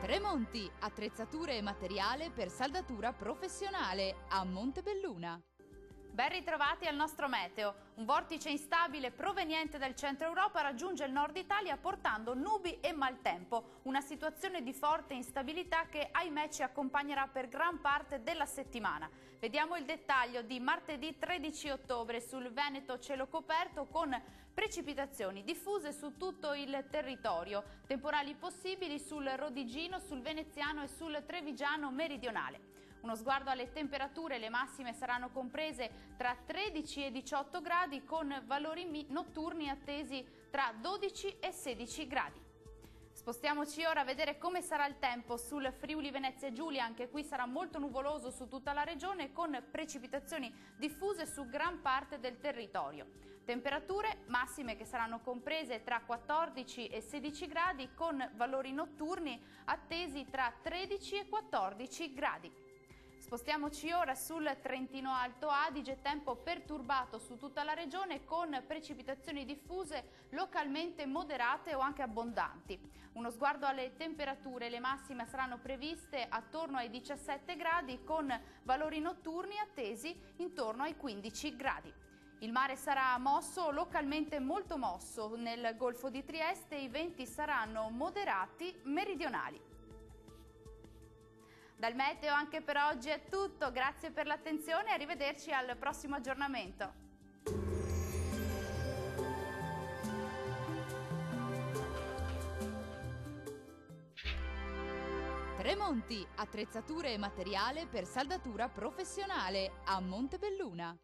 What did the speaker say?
Tremonti, attrezzature e materiale per saldatura professionale a Montebelluna. Ben ritrovati al nostro meteo. Un vortice instabile proveniente dal centro Europa raggiunge il nord Italia portando nubi e maltempo, una situazione di forte instabilità che ahimè ci accompagnerà per gran parte della settimana. Vediamo il dettaglio di martedì 13 ottobre sul Veneto cielo coperto con precipitazioni diffuse su tutto il territorio, temporali possibili sul Rodigino, sul Veneziano e sul Trevigiano meridionale. Uno sguardo alle temperature, le massime saranno comprese tra 13 e 18 gradi con valori notturni attesi tra 12 e 16 gradi. Spostiamoci ora a vedere come sarà il tempo sul Friuli Venezia Giulia, anche qui sarà molto nuvoloso su tutta la regione con precipitazioni diffuse su gran parte del territorio. Temperature massime che saranno comprese tra 14 e 16 gradi con valori notturni attesi tra 13 e 14 gradi. Spostiamoci ora sul Trentino Alto Adige, tempo perturbato su tutta la regione con precipitazioni diffuse localmente moderate o anche abbondanti. Uno sguardo alle temperature, le massime saranno previste attorno ai 17 gradi con valori notturni attesi intorno ai 15 gradi. Il mare sarà mosso, localmente molto mosso, nel Golfo di Trieste i venti saranno moderati meridionali. Dal meteo anche per oggi è tutto, grazie per l'attenzione e arrivederci al prossimo aggiornamento. Tremonti, attrezzature e materiale per saldatura professionale a Montebelluna.